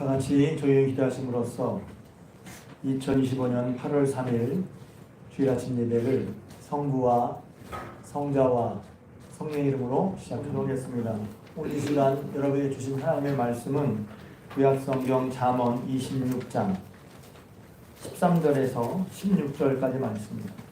다 같이 조용히 기도하심으로써 2025년 8월 3일 주일 아침 예배를 성부와 성자와 성령의 이름으로 시작하도록 하겠습니다. 오늘 이 시간 여러분이 주신 하나님의 말씀은 구약성경 잠언 26장 13절에서 16절까지 말씀입니다.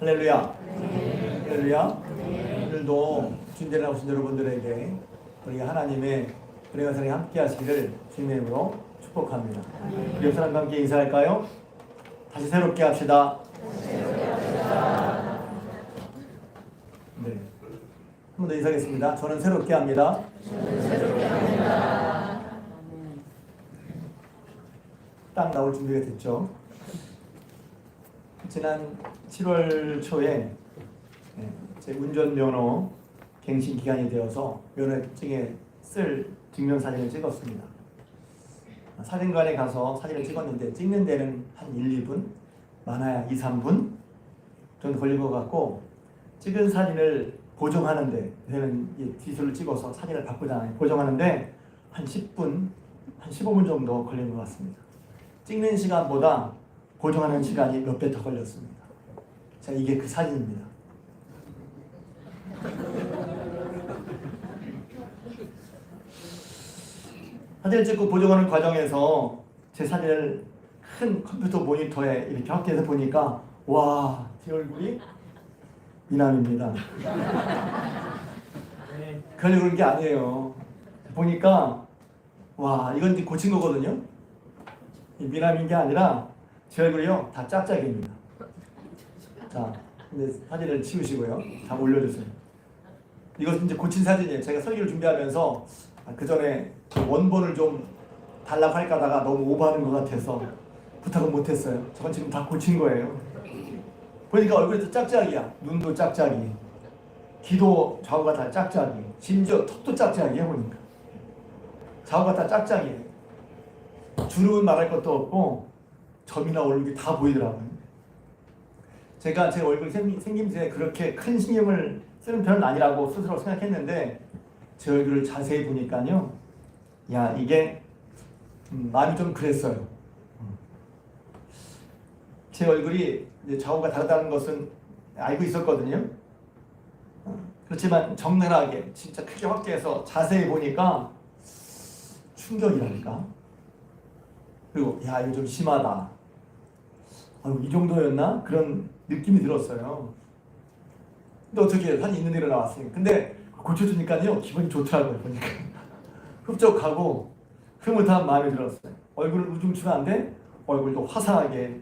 할렐루야. 할렐루야. 오늘도 준비해 나오신 여러분들에게 우리 하나님의 은혜와 사랑이 함께 하시기를 주님의 이름으로 축복합니다. 우리 옆 사람과 함께 인사할까요? 다시 새롭게 합시다. 네. 한 번 더 인사하겠습니다. 저는 새롭게 합니다. 딱 나올 준비가 됐죠. 지난 7월 초에 제 운전면허 갱신 기간이 되어서 면허증에 쓸 증명사진을 찍었습니다. 사진관에 가서 사진을 찍었는데 찍는 데는 한 1, 2분, 많아야 2, 3분 정도 걸릴 것 같고, 찍은 사진을 보정하는데, 저는 디지털로 찍어서 사진을 바꾸잖아요. 보정하는데 한 10분, 한 15분 정도 걸린 것 같습니다. 찍는 시간보다 보정하는 시간이 몇 배 더 걸렸습니다. 자, 이게 그 사진입니다. 사진을 찍고 보정하는 과정에서 제 사진을 큰 컴퓨터 모니터에 이렇게 확대해서 보니까 와, 제 얼굴이 미남입니다. 그러려고 그런 게 아니에요. 보니까 와, 이건 이제 고친 거거든요. 미남인 게 아니라 제 얼굴이요 다 짝짝입니다. 자, 근데 사진을 치우시고요. 다 올려주세요. 이것은 이제 고친 사진이에요. 제가 설교를 준비하면서 그 전에 원본을 좀 달라고 할까 하다가 너무 오버하는 것 같아서 부탁은 못했어요. 저건 지금 다 고친 거예요. 보니까 얼굴이 다 짝짝이야. 눈도 짝짝이, 귀도 좌우가 다 짝짝이, 심지어 턱도 짝짝이야. 보니까 좌우가 다 짝짝이에요. 주름은 말할 것도 없고 점이나 얼굴이 다 보이더라고요. 제가 제 얼굴 생김새에 그렇게 큰 신경을 쓰는 편은 아니라고 스스로 생각했는데 제 얼굴을 자세히 보니까요, 야, 이게 마음이 좀 그랬어요. 제 얼굴이 이제 좌우가 다르다는 것은 알고 있었거든요. 그렇지만 적나라하게 진짜 크게 확대해서 자세히 보니까 충격이랄까. 그리고 야, 이거 좀 심하다. 이 정도였나? 그런 느낌이 들었어요. 근데 어떻게 사진 있는 대로 나왔으니까. 근데 고쳐주니까요 기분이 좋더라고요. 보니까 흡족하고 흐뭇한 마음이 들었어요. 얼굴은 우중충한데 얼굴도 화사하게,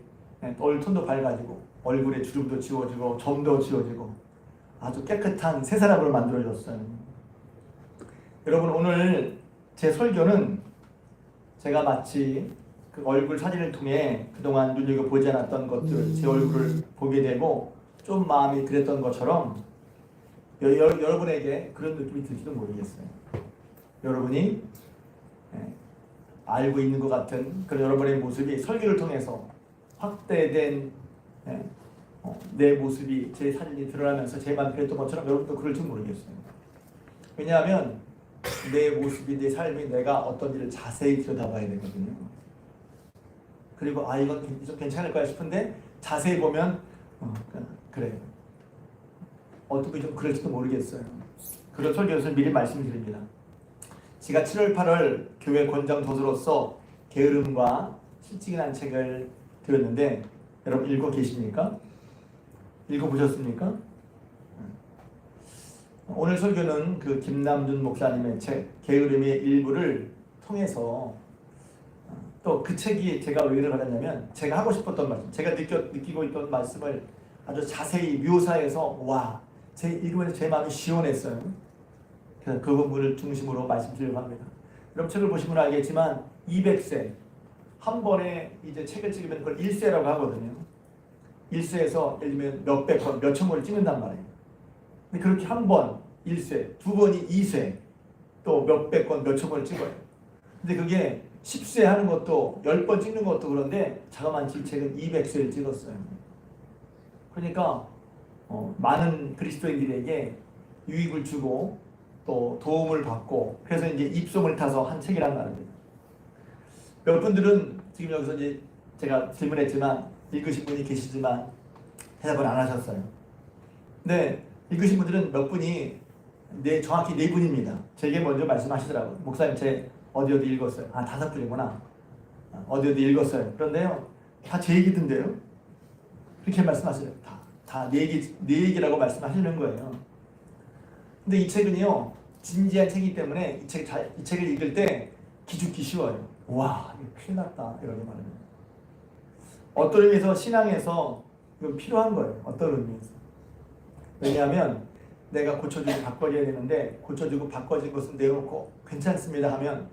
얼굴톤도 밝아지고 얼굴에 주름도 지워지고 점도 지워지고 아주 깨끗한 새 사람으로 만들어졌어요. 여러분, 오늘 제 설교는 제가 마치 그 얼굴 사진을 통해 그동안 눈여겨보지 않았던 것들, 제 얼굴을 보게 되고 좀 마음이 그랬던 것처럼 여러분에게 그런 느낌이 들지도 모르겠어요. 여러분이 알고 있는 것 같은 그런 여러분의 모습이 설교를 통해서 확대된 내 모습이, 제 사진이 드러나면서 제 마음이 그랬던 것처럼 여러분도 그럴지 모르겠어요. 왜냐하면 내 모습이, 내 삶이, 내가 어떤 일을 자세히 들여다봐야 되거든요. 그리고 이건 좀 괜찮을 거야 싶은데 자세히 보면 그래요. 어떻게 좀 그럴지도 모르겠어요. 그런 설교에서 미리 말씀드립니다. 제가 7월 8월 교회 권장 도서로서 게으름과 실직이라는 책을 들었는데 여러분 읽고 계십니까? 읽어보셨습니까? 오늘 설교는 그 김남준 목사님의 책 게으름의 일부를 통해서, 또 그 책이 제가 왜 의뢰를 받았냐면 제가 하고 싶었던 말씀, 제가 느끼고 있던 말씀을 아주 자세히 묘사해서 제 읽으면서 제 마음이 시원했어요. 그래서 그 부분을 중심으로 말씀드리려고 합니다. 여러분 책을 보시면 알겠지만 200세 한 번에 이제 책을 찍으면 그걸 1세라고 하거든요. 1세에서 예를 들면 몇백 권, 몇천 권을 찍는단 말이에요. 근데 그렇게 한 번 1세, 두 번이 2세, 또 몇백 권, 몇천 권을 찍어요. 근데 그게 10세 하는 것도 10번 찍는 것도 그런데 자그마한 책은 200세를 찍었어요. 그러니까 많은 그리스도인들에게 유익을 주고 또 도움을 받고, 그래서 이제 입소문을 타서 한 책이란 말입니다. 몇 분들은 지금 여기서 이제 제가 질문했지만 읽으신 분이 계시지만 대답을 안 하셨어요. 근데 읽으신 분들은 몇 분이 정확히 4분입니다. 제게 먼저 말씀하시더라고요. 목사님, 제 어디 읽었어요? 5분이구나. 어디 읽었어요. 그런데요, 다 제 얘기던데요. 그렇게 말씀하시죠. 다 내 얘기라고 말씀하시는 거예요. 근데 이 책은요, 진지한 책이기 때문에 이 책을 읽을 때 기죽기 쉬워요. 와, 이거 큰일 났다 이렇게 말하면. 어떤 의미에서 신앙에서 이건 필요한 거예요. 어떤 의미에서. 왜냐하면 내가 고쳐주고 바꿔줘야 되는데 고쳐주고 바꿔진 것은 내놓고 괜찮습니다 하면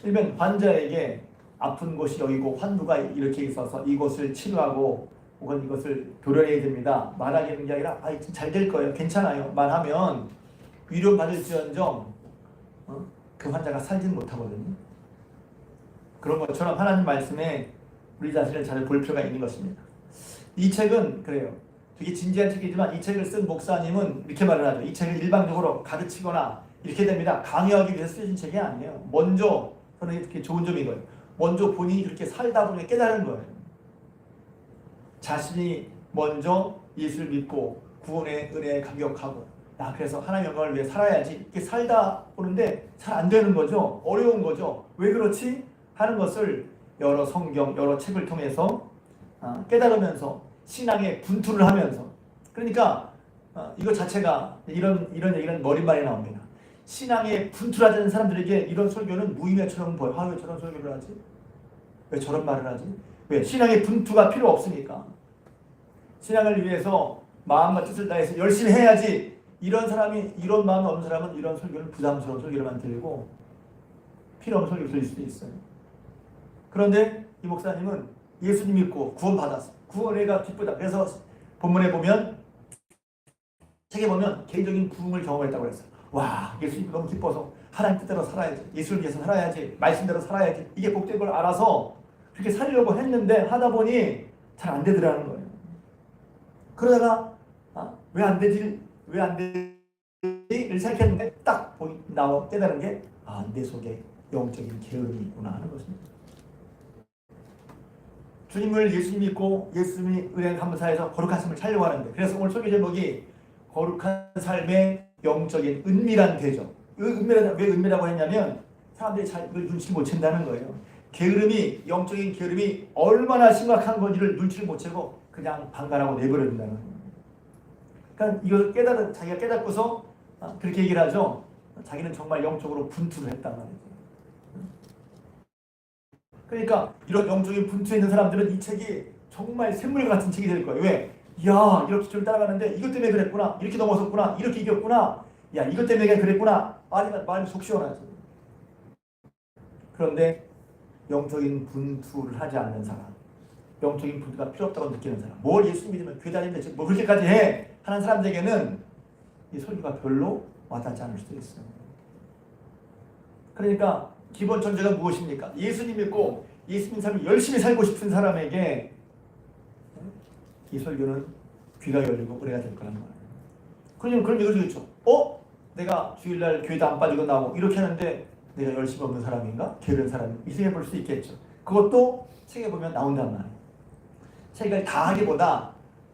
일반 환자에게 아픈 곳이 여기고 환부가 이렇게 있어서 이곳을 치료하고 혹은 이것을 도려내야 됩니다. 말하는 게 아니라 잘 될 거예요. 괜찮아요. 말하면 위로받을지언정 그 환자가 살지는 못하거든요. 그런 것처럼 하나님 말씀에 우리 자신을 잘 볼 필요가 있는 것입니다. 이 책은 그래요. 되게 진지한 책이지만 이 책을 쓴 목사님은 이렇게 말을 하죠. 이 책을 일방적으로 가르치거나 이렇게 됩니다. 강요하기 위해서 쓰신 책이 아니에요. 먼저 저는 이렇게 좋은 점인 거예요. 먼저 본인이 그렇게 살다 보니 깨달은 거예요. 자신이 먼저 예수를 믿고 구원의 은혜에 감격하고 그래서 하나님의 영광을 위해 살아야지 이렇게 살다 보는데 잘 안 되는 거죠. 어려운 거죠. 왜 그렇지? 하는 것을 여러 성경, 여러 책을 통해서 깨달으면서 신앙의 분투를 하면서 그러니까 이거 자체가 이런 얘기는 머릿말에 나옵니다. 신앙의 분투를 하는 사람들에게 이런 설교는 무의미처럼 보여. 왜 저런 설교를 하지? 왜 저런 말을 하지? 왜? 신앙의 분투가 필요 없으니까. 신앙을 위해서 마음과 뜻을 다해서 열심히 해야지. 이런 마음이 없는 사람은 이런 설교는 부담스러운 설교로만 들리고 필요 없는 설교를 들릴 수도 있어요. 그런데 이 목사님은 예수님 믿고 구원받았어. 구원회가 기쁘다. 그래서 본문에 보면 책에 보면 개인적인 부흥을 경험했다고 했어요. 와, 예수님 너무 기뻐서 하나님 뜻대로 살아야지. 예수를 위해서 살아야지. 말씀대로 살아야지. 이게 복된 걸 알아서 그렇게 살려고 했는데 하다 보니 잘 안 되더라는 거예요. 그러다가 왜 안 되지? 를 생각했는데 딱 나와 깨달은 게 내 속에 영적인 게으름이 있구나 하는 것입니다. 주님을 예수님 믿고 예수님이 은혜 감사해서 거룩하심을 살려고 하는데 그래서 오늘 설교 제목이 거룩한 삶의 영적인 은밀한 대적. 왜 은밀하다고 했냐면 사람들이 잘 이걸 눈치를 못 챈다는 거예요. 영적인 게으름이 얼마나 심각한 건지를 눈치를 못 채고 그냥 방관하고 내버려둔다는 거예요. 그러니까 이걸 자기가 깨닫고서 그렇게 얘기를 하죠. 자기는 정말 영적으로 분투를 했단 말이죠. 그러니까 이런 영적인 분투에 있는 사람들은 이 책이 정말 샘물 같은 책이 될 거예요. 왜? 야, 이렇게 줄 따라가는데 이것 때문에 그랬구나. 이렇게 넘어섰구나. 이렇게 이겼구나. 야, 이것 때문에 그랬구나. 말이 속 시원하죠. 그런데 영적인 분투를 하지 않는 사람, 영적인 분투가 필요 없다고 느끼는 사람, 뭘 예수 믿으면 교회 다니는데 뭐 그렇게까지 해? 하는 사람들에게는 이 설교가 별로 와닿지 않을 수도 있어요. 그러니까 기본 전제가 무엇입니까? 예수님 믿고 예수님 삶을 열심히 살고 싶은 사람에게 이 설교는 귀가 열리고 은혜가 될 거란 말이에요. 그러면 그런 얘기를 듣죠. 내가 주일날 교회도 안 빠지고 나오고 이렇게 하는데 내가 열심히 없는 사람인가? 게으른 사람인가? 이 생각해 볼 수 있겠죠. 그것도 책에 보면 나온단 말이에요. 책을 다 하기보다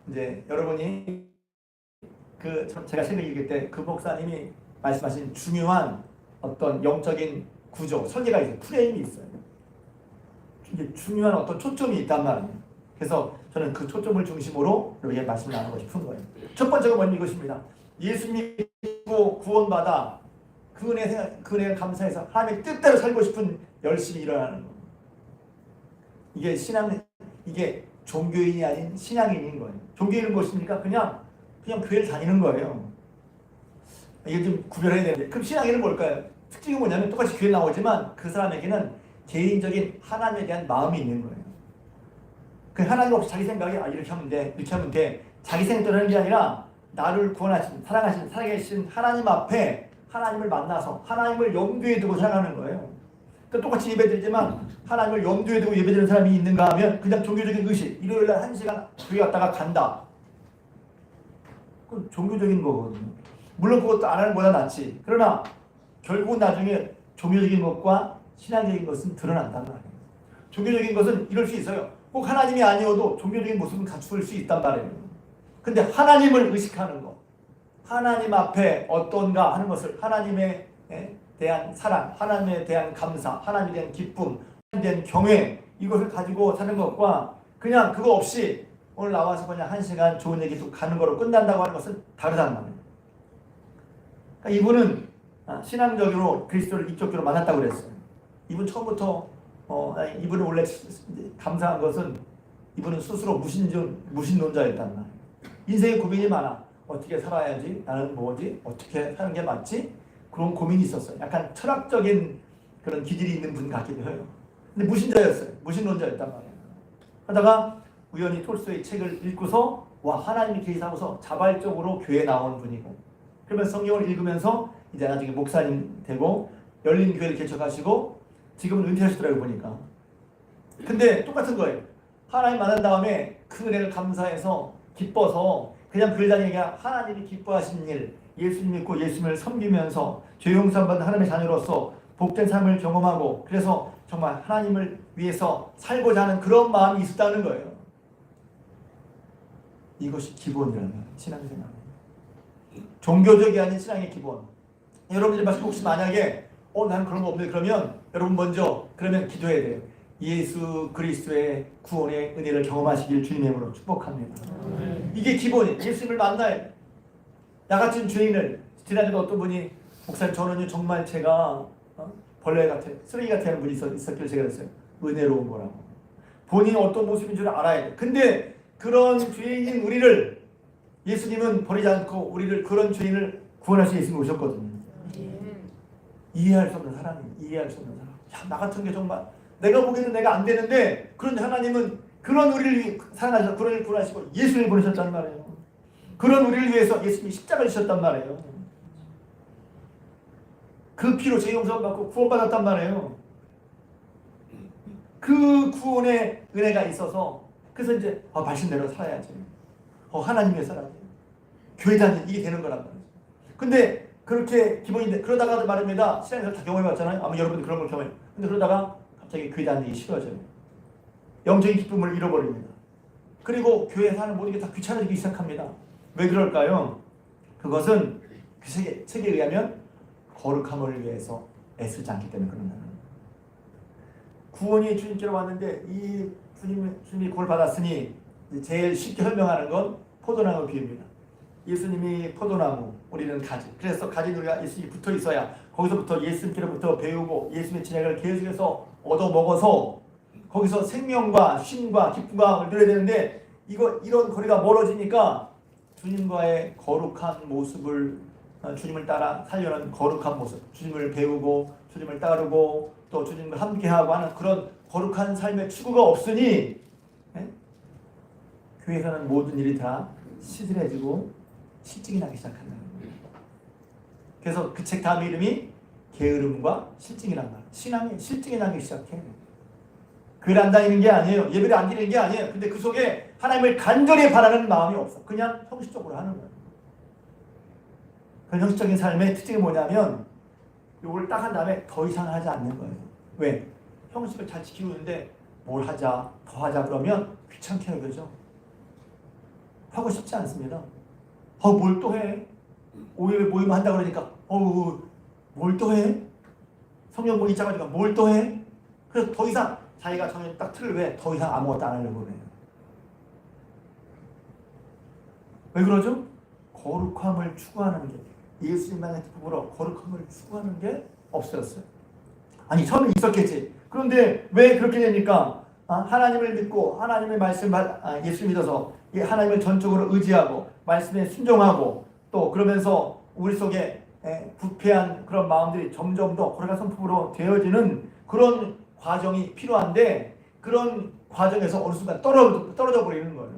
이제 여러분이 제가 책을 읽을 때 그 목사님이 말씀하신 중요한 어떤 영적인 구조, 설계가 있어요. 프레임이 있어요. 이게 중요한 어떤 초점이 있단 말이에요. 그래서 저는 그 초점을 중심으로 여기에 말씀을 나누고 싶은 거예요. 첫 번째가 뭐냐 이것입니다. 예수 믿고 구원받아 그 은혜에 감사해서 하나님의 뜻대로 살고 싶은 열심히 일어나는 거. 이게 종교인이 아닌 신앙인인 거예요. 종교인은 무엇입니까? 그냥 교회를 다니는 거예요. 이게 좀 구별해야 되는데 그럼 신앙인은 뭘까요? 특징이 뭐냐면 똑같이 교회 나오지만 그 사람에게는 개인적인 하나님에 대한 마음이 있는 거예요. 그 하나님 없이 자기 생각이 이렇게 하면 돼, 이렇게 하면 돼. 자기 생각대로 하는 게 아니라 나를 구원하신, 사랑하신, 살아계신 하나님 앞에 하나님을 만나서 하나님을 염두에 두고 살아가는 거예요. 그러니까 똑같이 예배드리지만 하나님을 염두에 두고 예배드리는 사람이 있는가 하면 그냥 종교적인 의식, 일요일날 1시간 교회 왔다가 간다. 그건 종교적인 거거든요. 물론 그것도 안 하는 것보다 낫지. 그러나 결국은 나중에 종교적인 것과 신앙적인 것은 드러난단 말이에요. 종교적인 것은 이럴 수 있어요. 꼭 하나님이 아니어도 종교적인 모습은 갖출 수 있단 말이에요. 근데 하나님을 의식하는 것, 하나님 앞에 어떤가 하는 것을 하나님에 대한 사랑, 하나님에 대한 감사, 하나님에 대한 기쁨, 하나님에 대한 경외 이것을 가지고 사는 것과 그냥 그거 없이 오늘 나와서 그냥 1시간 좋은 얘기 또 가는 거로 끝난다고 하는 것은 다르단 말이에요. 그러니까 이분은 신앙적으로 그리스도를 인격적으로 만났다고 그랬어요. 이분 처음부터 이분은 원래 감사한 것은 이분은 스스로 무신론자였단 말이에요. 인생에 고민이 많아. 어떻게 살아야지? 나는 뭐지? 어떻게 사는 게 맞지? 그런 고민이 있었어요. 약간 철학적인 그런 기질이 있는 분 같기도 해요. 근데 무신자였어요. 무신론자였단 말이에요. 하다가 우연히 톨스토이 책을 읽고서 와, 하나님이 계시하고서 자발적으로 교회에 나온 분이고, 그러면서 성경을 읽으면서 이제 나중에 목사님 되고 열린 교회를 개척하시고 지금은 은퇴하시더라고요, 보니까. 근데 똑같은 거예요. 하나님 만난 다음에 그 은혜를 감사해서 기뻐서 그냥 그러자니 얘기가 하나님이 기뻐하신 일, 예수님 믿고 예수님을 섬기면서 죄 용서 받는 하나님의 자녀로서 복된 삶을 경험하고, 그래서 정말 하나님을 위해서 살고자 하는 그런 마음이 있었다는 거예요. 이것이 기본이라는 거예요. 신앙생활. 종교적이 아닌 신앙의 기본. 여러분들이 혹시 만약에 나는 그런 거 없는데, 그러면 여러분 먼저 그러면 기도해야 돼요. 예수 그리스도의 구원의 은혜를 경험하시길 주님의 이름으로 축복합니다. 이게 기본이에요. 예수님을 만나야 돼요. 나 같은 죄인을, 지난주에 어떤 분이 목사님 저는요 정말 제가 벌레 같아, 쓰레기 같아 하는 분이 있었길래 제가 그랬어요. 은혜로운 거라고. 본인이 어떤 모습인 줄 알아야 돼. 근데 그런 죄인인 우리를 예수님은 버리지 않고 우리를, 그런 죄인을 구원하시 예수님이 오셨거든요. 이해할 수 없는 사람이에요. 이해할 수 없는 사람. 야, 나 같은 게 정말 내가 보기에는 내가 안 되는데, 그런데 하나님은 그런 우리를 사랑하셔서 그런 일 구원하시고 예수님을 보내셨단 말이에요. 그런 우리를 위해서 예수님이 십자가를 지셨단 말이에요. 그 피로 죄 용서 받고 구원받았단 말이에요. 그 구원의 은혜가 있어서, 그래서 이제 말씀대로 살아야지. 하나님의 살아야지. 교회 다니는 이게 되는 거란 말이죠. 근데 그렇게 기본인데, 그러다가 말입니다. 신앙에서 다 경험해봤잖아요. 아마 여러분들 그런 걸 경험해요. 근데 그러다가 갑자기 교회 다니기 싫어져요. 영적인 기쁨을 잃어버립니다. 그리고 교회에 사는 모든 게 다 귀찮아지기 시작합니다. 왜 그럴까요? 그것은 그 책에 의하면 거룩함을 위해서 애쓰지 않기 때문에 그런다는 거예요. 구원이 주님께로 왔는데 이 주님이 구원을 받았으니 제일 쉽게 설명하는 건 포도나무 비유입니다. 예수님이 포도나무, 우리는 가지. 그래서 가지 우리가 예수님이 붙어 있어야 거기서부터 예수님께로부터 배우고 예수님의 진액을 계속해서 얻어 먹어서 거기서 생명과 쉼과 기쁨과 누려야 되는데, 이런 거리가 멀어지니까 주님과의 거룩한 모습을, 주님을 따라 살려는 거룩한 모습, 주님을 배우고 주님을 따르고 또 주님과 함께하고 하는 그런 거룩한 삶의 추구가 없으니 교회에서는 모든 일이 다 시들해지고 실증이 나기 시작한다는 거예요. 그래서 그 책 다음 이름이 게으름과 실증이란 말이에요. 신앙이 실증이 나기 시작해요. 교회를 안 다니는 게 아니에요. 예배를 안 드리는 게 아니에요. 근데 그 속에 하나님을 간절히 바라는 마음이 없어. 그냥 형식적으로 하는 거예요. 그 형식적인 삶의 특징이 뭐냐면 이걸 딱 한 다음에 더 이상 하지 않는 거예요. 왜? 형식을 잘 지키고 있는데 뭘 하자, 더 하자 그러면 귀찮게 여겨져. 하고 싶지 않습니다. 뭘 또 해? 5일 모임 한다 그러니까 뭘 또 해? 성경 보기 짜가지고 뭘 또 해? 그래서 더 이상 자기가 정해진 딱 틀을 왜 더 이상 아무것도 안 하려고 그래요. 왜 그러죠? 거룩함을 추구하는 게, 예수님만의 기쁨으로 거룩함을 추구하는 게 없어졌어요. 아니 처음에 있었겠지. 그런데 왜 그렇게 되니까 하나님을 믿고 하나님의 말씀, 예수를 믿어서 하나님을 전적으로 의지하고 말씀에 순종하고 또 그러면서 우리 속에 부패한 그런 마음들이 점점 더 거룩한 성품으로 되어지는 그런 과정이 필요한데, 그런 과정에서 어느 순간 떨어져 버리는 거예요.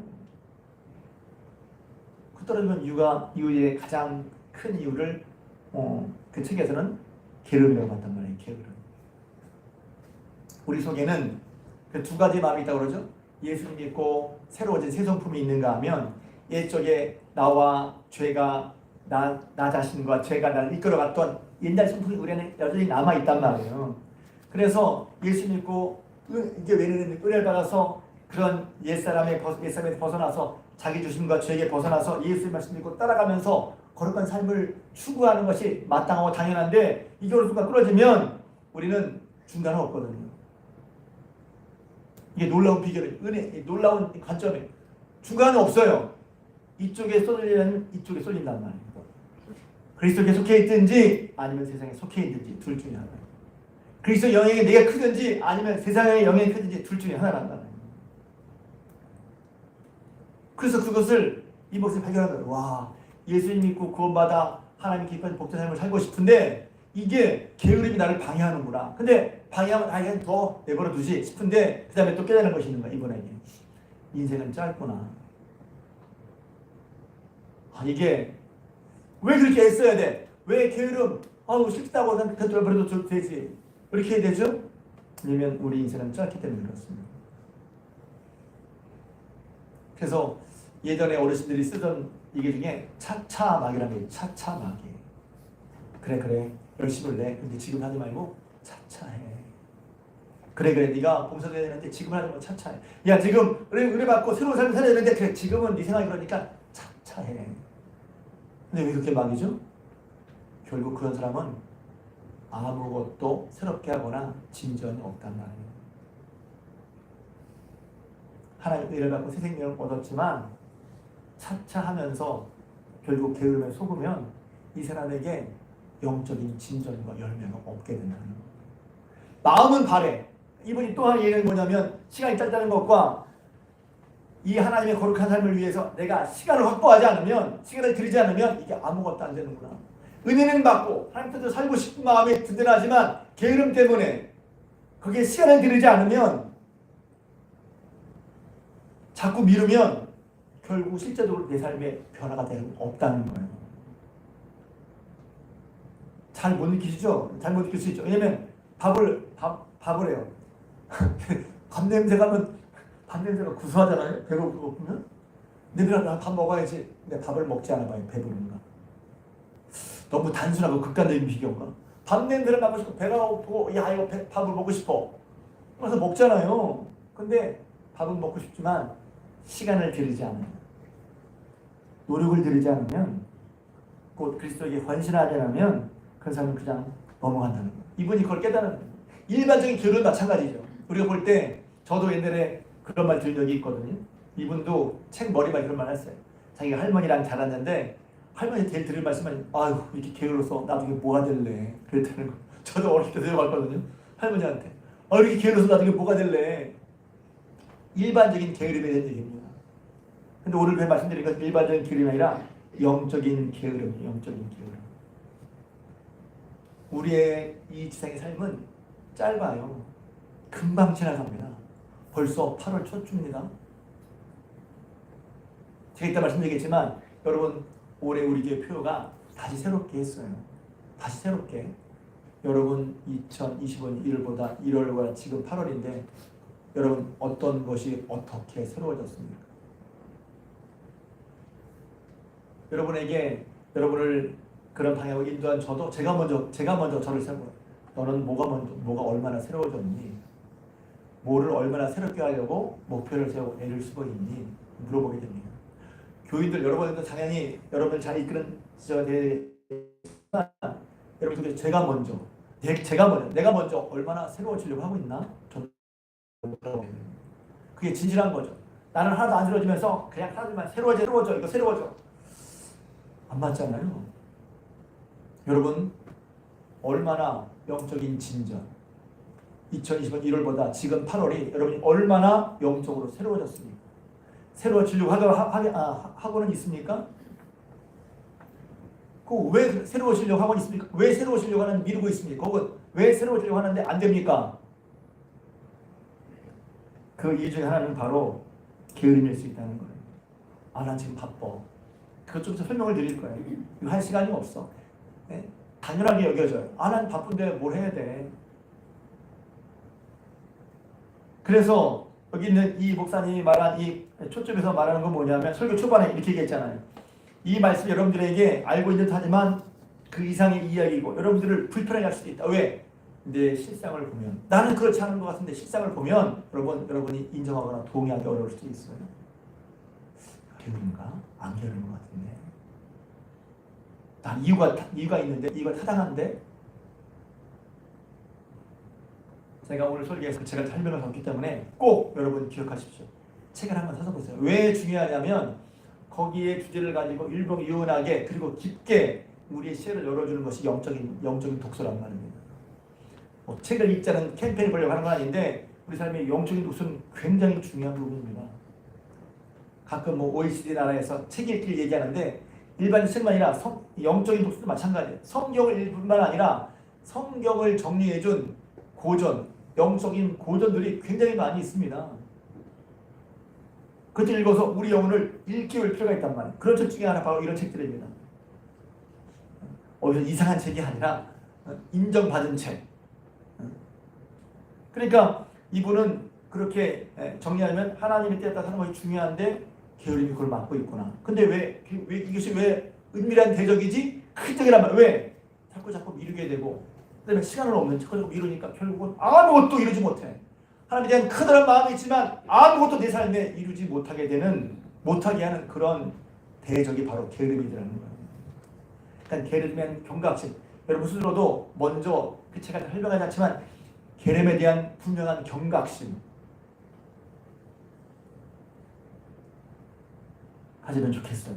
그 떨어지는 이유의 가장 큰 이유를 그 책에서는 게으름이라고 봤단 말이에요. 게으름. 우리 속에는 그 두 가지 마음이 있다고 그러죠. 예수님 믿고 새로워진 새 성품이 있는가 하면 옛적에 나와 죄가 나 자신과 죄가 나를 이끌어갔던 옛날 성품이 우리 안에 여전히 남아있단 말이에요. 그래서 예수 믿고 이게 은혜를 받아서 그런 옛사람에서 벗어나서 자기 중심과 죄에게 벗어나서 예수의 말씀 믿고 따라가면서 거룩한 삶을 추구하는 것이 마땅하고 당연한데, 이게 어느 순간 끊어지면 우리는 중간은 없거든요. 이게 놀라운 비결이에요. 놀라운 관점이에요. 중간은 없어요. 이쪽에 쏟으려면 이쪽에 쏟린단 말이에요. 그리스도께 속해 있든지 아니면 세상에 속해 있든지 둘 중에 하나. 그리스도 영향이 내가 크든지 아니면 세상의 영향이 크든지 둘 중에 하나란다. 그래서 그것을 이 목사님 발견하더라고요. 와, 예수님 믿고 구원받아 하나님 기뻐하는 복된 삶을 살고 싶은데 이게 게으름이 나를 방해하는구나. 근데 방해하면 그냥 더 내버려 두지 싶은데 그 다음에 또 깨달은 것이 있는 거야. 이번에 인생은 짧구나. 이게 왜 그렇게 애써야 돼? 왜 게으름? 싫다고 내버려도 되지. 왜 이렇게 해야 되죠? 왜냐면 우리 인생은 짧기 때문에 그렇습니다. 그래서 예전에 어르신들이 쓰던 이게 중에 차차막이라는 게 차차막이. 그래 열심을 내. 근데 지금 하지 말고 차차해. 그래 네가 봉사돼야 되는데 지금 하지 말고 차차해. 야 지금 은혜 받고 새로운 삶을 살아야 되는데 그래 지금은 네 생각이 그러니까 차차해. 근데 왜 그렇게 막이죠? 결국 그런 사람은 아무것도 새롭게 하거나 진전이 없단 말이에요. 하나님 은혜를 받고 새 생명을 얻었지만 차차하면서 결국 게으름에 속으면 이 사람에게 영적인 진전과 열매가 없게 된다는 거예요. 마음은 바래. 이분이 또 한 예는 뭐냐면 시간이 짧다는 것과 이 하나님의 거룩한 삶을 위해서 내가 시간을 확보하지 않으면, 시간을 들이지 않으면 이게 아무것도 안 되는구나. 은혜는 받고 하나님 뜻대로 살고 싶은 마음이 든든하지만 게으름 때문에 거기에 시간을 들이지 않으면, 자꾸 미루면 결국 실제적으로 내 삶에 변화가 되는 없다는 거예요. 잘 못 느끼시죠? 잘 못 느낄 수 있죠. 왜냐면 밥을 해요. 밥 냄새 가면 밥 냄새가 구수하잖아요. 배고프면 내가 밥 먹어야지. 근데 밥을 먹지 않아 봐요. 배부른가? 너무 단순하고 극단적인 비교인가? 밥 냄새를 맡고 싶고 배가 고프고 야 이거 밥을 먹고 싶어. 그래서 먹잖아요. 근데 밥은 먹고 싶지만 시간을 들이지 않아요. 노력을 들이지 않으면, 곧 그리스도에게 헌신하지 않으면 그 사람은 그냥 넘어간다는 거예요. 이분이 그걸 깨달은 거예요. 일반적인 교류는 마찬가지죠. 우리가 볼 때 저도 옛날에 그런 말 들은 적이 있거든요. 이분도 책 머리만 그런 말 했어요. 자기가 할머니랑 자랐는데 할머니한테 들을 말씀은 아유 이렇게 게을러서 나중에 뭐가 될래 그랬다는 거. 저도 어릴 때 들어봤거든요. 할머니한테 이렇게 게을러서 나중에 뭐가 될래. 일반적인 게으름에 대한 얘기입니다. 근데 오늘 그 말씀드린 것은 일반적인 게으름이 아니라 영적인 게으름이에요. 영적인 게으름. 우리의 이 지상의 삶은 짧아요. 금방 지나갑니다. 벌써 8월 초쯤입니다. 제가 이따 말씀드리겠지만 여러분 올해 우리 교회 표가 다시 새롭게 했어요. 다시 새롭게. 여러분 2025년 1월보다 1월과 지금 8월인데 여러분 어떤 것이 어떻게 새로워졌습니까? 여러분에게 여러분을 그런 방향으로 인도한 저도 제가 먼저 저를 세워요. 너는 뭐가 얼마나 새로워졌니? 뭐를 얼마나 새롭게 하려고 목표를 세우고 애를 쓰고 있니? 물어보게 됩니다. 교인들 여러분들도 당연히 여러분을 잘 이끄는 지자가 되지만 여러분들 제가 먼저 내가 먼저 얼마나 새로워지려고 하고 있나? 그게 진실한 거죠. 나는 하나도 안 새로워지면서 그냥 사람들만 새로워져 안 맞잖아요. 여러분 얼마나 영적인 진전 2020년 1월보다 지금 8월이 여러분이 얼마나 영적으로 새로워졌습니까? 새로워지려고 하고는 있습니까? 왜 새로워지려고 하고 있습니까? 왜 새로워지려고 하는 미루고 있습니까? 혹은 왜 새로워지려고 하는데 안 됩니까? 그 이유 중에 하나는 바로 게으름일 수 있다는 거예요. 난 지금 바빠. 그것 좀 설명을 드릴 거예요. 이거 할 시간이 없어. 네? 당연하게 여겨져요. 난 바쁜데 뭘 해야 돼. 그래서 여기 있는 이 목사님이 말한 이 초점에서 말하는 건 뭐냐면 설교 초반에 이렇게 얘기했잖아요. 이 말씀 여러분들에게 알고 있는 듯 하지만 그 이상의 이야기고 여러분들을 불편하게 할 수도 있다. 왜? 내 실상을 보면 나는 그렇지 않은 것 같은데 실상을 보면 여러분이 인정하거나 동의하기 어려울 수도 있어요. 게으른가? 안 게으른 것 같은데. 난 이유가 있는데 이유가 타당한데. 제가 오늘 설교에서 제가 설명을 받기 때문에 꼭 여러분 기억하십시오. 책을 한번 사서 보세요. 왜 중요하냐면 거기에 주제를 가지고 일봉이온하게 그리고 깊게 우리의 시야를 열어주는 것이 영적인 독서란 말입니다. 뭐 책을 읽자는 캠페인을 보려고 하는 건 아닌데 우리 삶의 영적인 독서는 굉장히 중요한 부분입니다. 가끔 뭐 OECD 나라에서 책 읽기를 얘기하는데 일반 책만 아니라 영적인 독서도 마찬가지예요. 성경을 읽을 뿐만 아니라 성경을 정리해준 고전, 영적인 고전들이 굉장히 많이 있습니다. 그것을 읽어서 우리 영혼을 일깨울 필요가 있단 말이에요. 그런 책 중에 하나 바로 이런 책들입니다. 어디서 이상한 책이 아니라 인정받은 책. 그러니까 이분은 그렇게 정리하면 하나님의 때에 따라 하는 것이 중요한데 게으름이 그걸 막고 있구나. 근데 왜 이것이 왜 은밀한 대적이지? 큰 적이란 말. 왜? 자꾸 미루게 되고 그다음에 시간을 없는 자꾸 미루니까 결국은 아무것도 이루지 못해. 하나님에 대한 크다란 마음이 있지만 아무것도 내 삶에 이루지 못하게 하는 그런 대적이 바로 게으름이라는 거예요. 그러니까 게으름은 경각심. 여러분 스스로도 먼저 그 제가 설명하지 않지만 게으름에 대한 분명한 경각심 가지면 좋겠어요.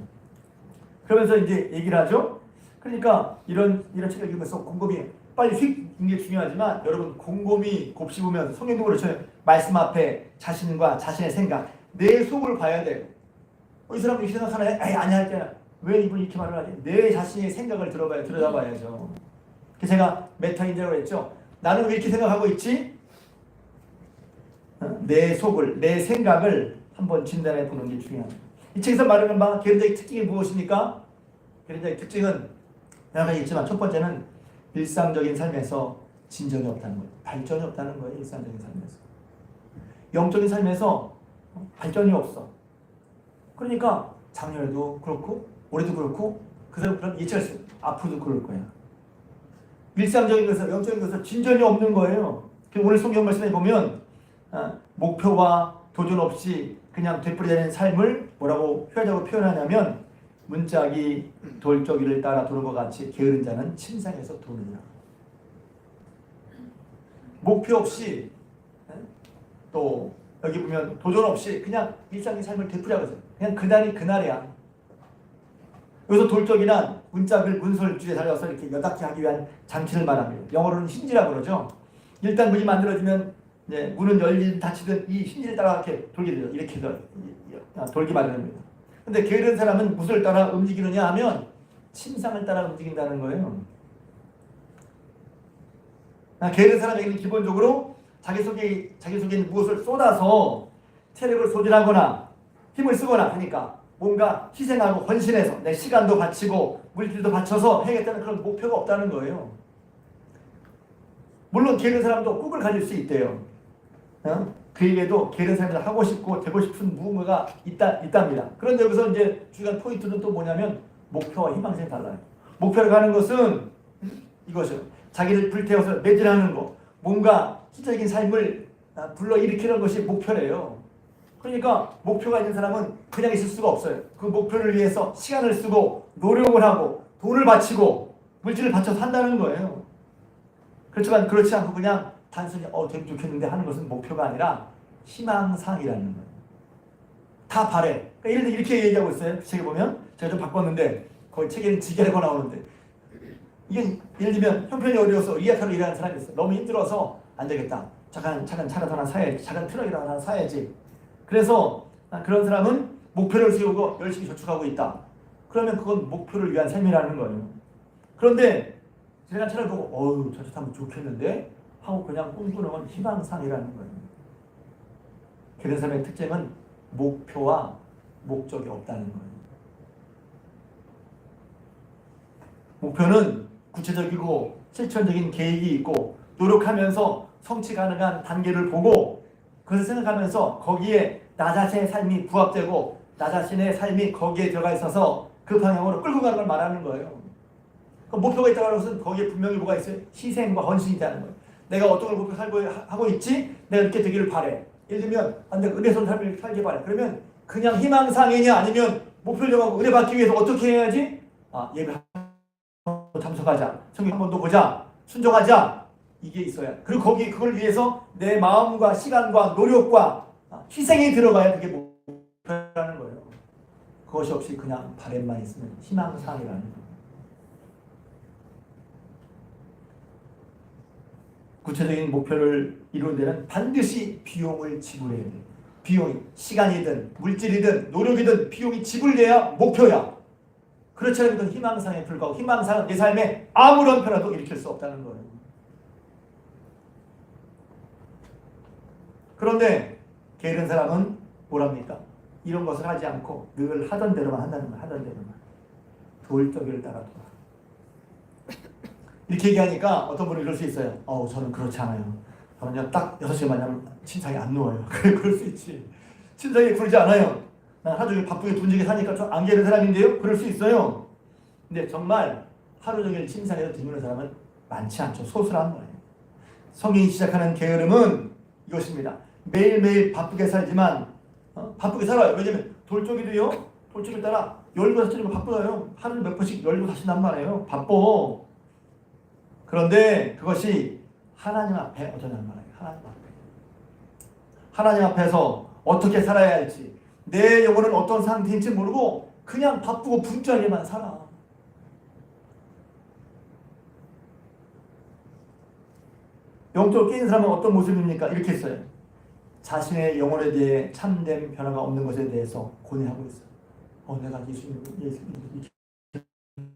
그러면서 이제 얘기를 하죠. 그러니까 이런 책을 읽으면서 곰곰이 빨리 휙 읽는 게 중요하지만 여러분 곰곰이 곱씹으면 성경도 그렇죠. 말씀 앞에 자신과 자신의 생각, 내 속을 봐야 돼요. 이 사람 이렇게 생각하네. 아니 할 때는 왜 이분이 이렇게 말을 하지? 내 자신의 생각을 들여다봐야죠. 제가 메타인지라고 했죠. 나는 왜 이렇게 생각하고 있지? 내 속을, 내 생각을 한번 진단해 보는 게 중요합니다. 이 책에서 말하는 바 게으름의 특징이 무엇입니까? 게으름의 특징은 여러 가지 있지만 첫 번째는 일상적인 삶에서 진전이 없다는 거예요. 발전이 없다는 거예요. 일상적인 삶에서. 영적인 삶에서 발전이 없어. 그러니까 작년에도 그렇고 올해도 그렇고 그 사람 그럼 예측할 수 앞으로도 그럴 거야. 일상적인 것에서 영적인 것에서 진전이 없는 거예요. 오늘 성경 말씀에 보면 목표와 도전 없이 그냥 되풀이되는 삶을 뭐라고 표현하냐면 문짝이 돌적이를 따라 도는 것 같이 게으른 자는 침상에서 도느니라. 목표 없이 또 여기 보면 도전 없이 그냥 일상의 삶을 되풀이하고 있어요. 그냥 그날이 그날이야. 여기서 돌적이란 문짝을 문설주에 달려서 이렇게 여닫게 하기 위한 장치를 말합니다. 영어로는 힌지라고 그러죠. 일단 문이 만들어지면 이제 문은 열리든 닫히든 이 힌지를 따라 이렇게 돌게 되죠. 이렇게 돌기 마련입니다. 근데 게으른 사람은 무엇을 따라 움직이느냐 하면 침상을 따라 움직인다는 거예요. 게으른 사람에게는 기본적으로 자기 속에 있는 무엇을 쏟아서 체력을 소진하거나 힘을 쓰거나 하니까 뭔가 희생하고 헌신해서 내 시간도 바치고 물질도 바쳐서 해야겠다는 그런 목표가 없다는 거예요. 물론 게으른 사람도 꿈을 가질 수 있대요. 그에게도 게으른 사람이 하고 싶고 되고 싶은 무언가가 있답니다. 그런데 여기서 이제 중요한 포인트는 또 뭐냐면 목표와 희망성이 달라요. 목표를 가는 것은 이것이요. 자기를 불태워서 매진하는 것, 뭔가 시적인 삶을 불러일으키는 것이 목표래요. 그러니까 목표가 있는 사람은 그냥 있을 수가 없어요. 그 목표를 위해서 시간을 쓰고 노력을 하고 돈을 바치고 물질을 바쳐서 한다는 거예요. 그렇지만 그렇지 않고 그냥 단순히 되면 좋겠는데 하는 것은 목표가 아니라 희망사항이라는 거예요. 다 바래. 그러니까 예를 들어 이렇게 얘기하고 있어요. 책에 보면 제가 좀 바꿨는데 거기 책에는 지게라고 나오는데 이게 예를 들면 형편이 어려워서 리아카로 일하는 사람이 있어요. 너무 힘들어서 안 되겠다. 작은 차라도 하나 사야지. 작은 트럭이라도 하나 사야지. 그래서 그런 사람은 목표를 세우고 열심히 저축하고 있다. 그러면 그건 목표를 위한 삶이라는 거예요. 그런데 제가 차를 보고 저축하면 좋겠는데 하고 그냥 꿈꾸는 건 희망상이라는 거예요. 그런 사람의 특징은 목표와 목적이 없다는 거예요. 목표는 구체적이고 실천적인 계획이 있고 노력하면서 성취 가능한 단계를 보고 그것을 생각하면서 거기에 나 자신의 삶이 부합되고 나 자신의 삶이 거기에 들어가 있어서 그 방향으로 끌고 가는 걸 말하는 거예요. 목표가 있다고 하는 것은 거기에 분명히 뭐가 있어요? 희생과 헌신이 있다는 거예요. 내가 어떤 걸 목표 하고 있지? 내가 이렇게 되기를 바래. 예를 들면 내가 은혜스러운 삶을 살기 바래. 그러면 그냥 희망상이냐 아니면 목표를 정하고 은혜 받기 위해서 어떻게 해야지? 예배 참석하자. 성경 한 번 더 보자. 순종하자. 이게 있어야. 그리고 그걸 위해서 내 마음과 시간과 노력과 희생이 들어가야 그게 목표라는 거예요. 그것이 없이 그냥 바램만 있으면 희망사항이라는 거예요. 구체적인 목표를 이루는 데는 반드시 비용을 지불해야 돼. 비용이 시간이든 물질이든 노력이든 비용이 지불돼야 목표야. 그렇지 않으면 그건 희망상에 불과하고 희망상은 내 삶에 아무런 변화도 일으킬 수 없다는 거예요. 그런데 게으른 사람은 뭐랍니까? 이런 것을 하지 않고 늘 하던 대로만 한다는 거야. 하던 대로만. 돌덩이를 따라 돌아. 이렇게 얘기하니까 어떤 분은 이럴 수 있어요. 저는 그렇지 않아요. 저는요 딱 6시간 만나면 침상에 안 누워요. 그럴 수 있지. 침상에 구르지 않아요. 난 하루 종일 바쁘게 둔지게 사니까 좀 안 게으른 사람인데요. 그럴 수 있어요. 근데 정말 하루 종일 침상에서 드무는 사람은 많지 않죠. 소수란 거예요. 성경이 시작하는 게으름은 이것입니다. 매일매일 바쁘게 살지만 바쁘게 살아요. 왜냐면 돌쪽이도요. 돌쪽이 따라 열고 다치는 거 바빠요. 하루에 몇 번씩 열고 다친단 말이에요. 바빠. 그런데 그것이 하나님 앞에 어쩌냐는 말이에요. 하나님 앞에서 어떻게 살아야 할지, 내 영혼은 어떤 상태인지 모르고 그냥 바쁘고 분주하게만 살아. 영적으로 깨진 사람은 어떤 모습입니까? 이렇게 했어요. 자신의 영혼에 대해 참된 변화가 없는 것에 대해서 고뇌하고 있어요. 내가 예수님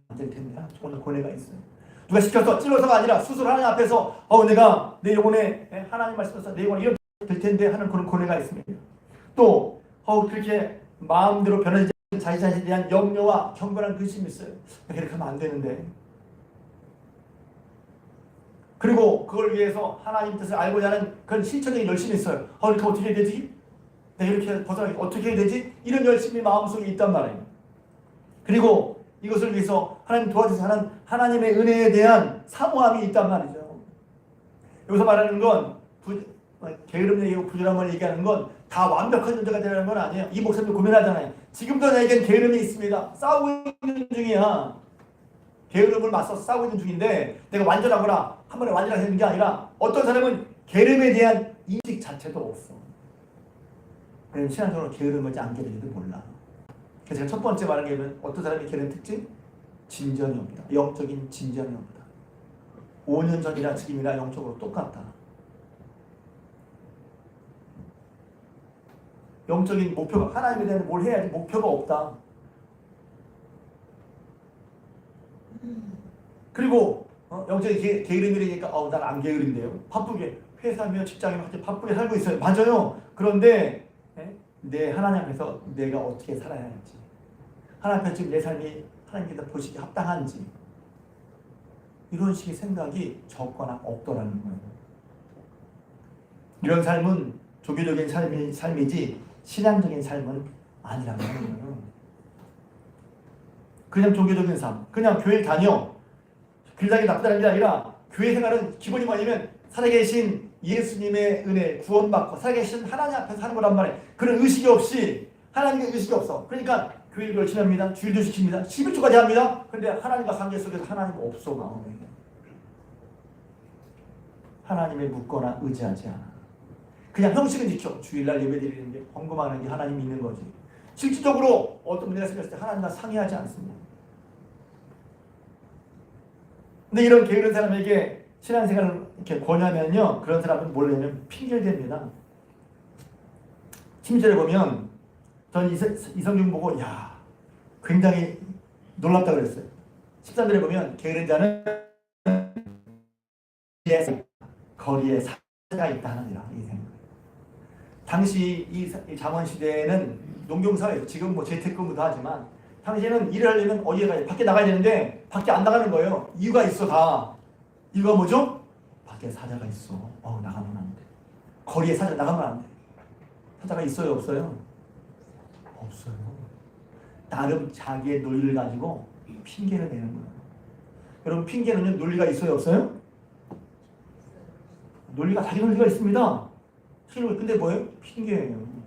안 될 텐데 오늘 고뇌가 있어요. 누가 시켜서 찔러서가 아니라 스스로 하나님 앞에서 내가 내 영혼에 하나님 말씀에서 내 영혼이 이렇게 될 텐데 하는 그런 고뇌가 있습니다. 또 그렇게 마음대로 변하지 않는 자기 자신에 대한 염려와 경건한 근심이 있어요. 이렇게 하면 안 되는데. 그리고 그걸 위해서 하나님 뜻을 알고자 하는 그런 실천적인 열심이 있어요. 이렇게 어떻게 해야 되지? 내가 이렇게 벗어나기 어떻게 해야 되지? 이런 열심이 마음속에 있단 말이에요. 그리고 이것을 위해서 하나님 도와주셔서 하는 하나님의 은혜에 대한 사모함이 있단 말이죠. 여기서 말하는 건 게으름 얘기고 부지런함을 얘기하는 건 다 완벽한 존재가 되는 건 아니에요. 이 목사님도 고민하잖아요. 지금도 나에겐 게으름이 있습니다. 싸우고 있는 중이야. 게으름을 맞서 싸우고 있는 중인데 내가 완전하거나 한 번에 완전하게 되는 게 아니라 어떤 사람은 게으름에 대한 인식 자체도 없어. 그래서 신앙적으로 게으름을 안 게으른지도 몰라. 그래서 제가 첫 번째 말한 게 어떤 사람이 게으른 특징? 진전이 없다. 영적인 진전이 없다. 5년 전이나 지금이나 영적으로 똑같다. 영적인 목표가 하나님에 대한 뭘 해야지 목표가 없다. 그리고 영적인 게으름이니까 난 안 게으른데요. 바쁘게 회사며 직장이며 바쁘게 살고 있어요. 맞아요. 그런데 내 하나님 앞에서 내가 어떻게 살아야 할지, 하나님 앞에 지금 내 삶이 하나님께서 보시기에 합당한지 이런 식의 생각이 적거나 없더라는 거예요. 이런 삶은 종교적인 삶이지 신앙적인 삶은 아니라는 거예요. 그냥 종교적인 삶, 그냥 교회 다녀. 길다기 나쁘다는 게 아니라 교회 생활은 기본이 뭐냐면 살아계신 예수님의 은혜, 구원받고 살아계신 하나님 앞에서 사는 거란 말이에요. 그런 의식이 없이, 하나님의 의식이 없어. 그러니까 교회를 열심히 합니다. 주일도 지킵니다. 11조까지 합니다. 그런데 하나님과 관계 속에서 하나님 없어 마음에. 하나님에 묻거나 의지하지 않아. 그냥 형식은 지켜. 주일날 예배드리는 게, 헌금하는 게 하나님이 있는 거지. 실질적으로 어떤 문제가 생겼을 때 하나님과 상의하지 않습니다. 근데 이런 게으른 사람에게 신앙생활을 이렇게 권하면요, 그런 사람은 뭘 내면 핑계를 댑니다. 10절에 보면 전 이성균 보고 굉장히 놀랍다고 그랬어요. 13절에 보면 게으른 자는 거리에 사자가 있다 하느니라. 이 생각. 당시 이 잠언 시대에는 농경사회, 지금 재택근무도 하지만 당시에는 일을 하려면 어디에 가야 돼? 밖에 나가야 되는데 밖에 안 나가는 거예요. 이유가 있어 다. 이유가 뭐죠? 밖에 사자가 있어. 나가면 안 돼. 거리에 사자 나가면 안 돼. 사자가 있어요, 없어요? 없어요. 나름 자기의 논리를 가지고 핑계를 내는 거예요. 여러분 핑계는 논리가 있어요, 없어요? 논리가 자기 논리가 있습니다. 근데 뭐예요? 핑계예요.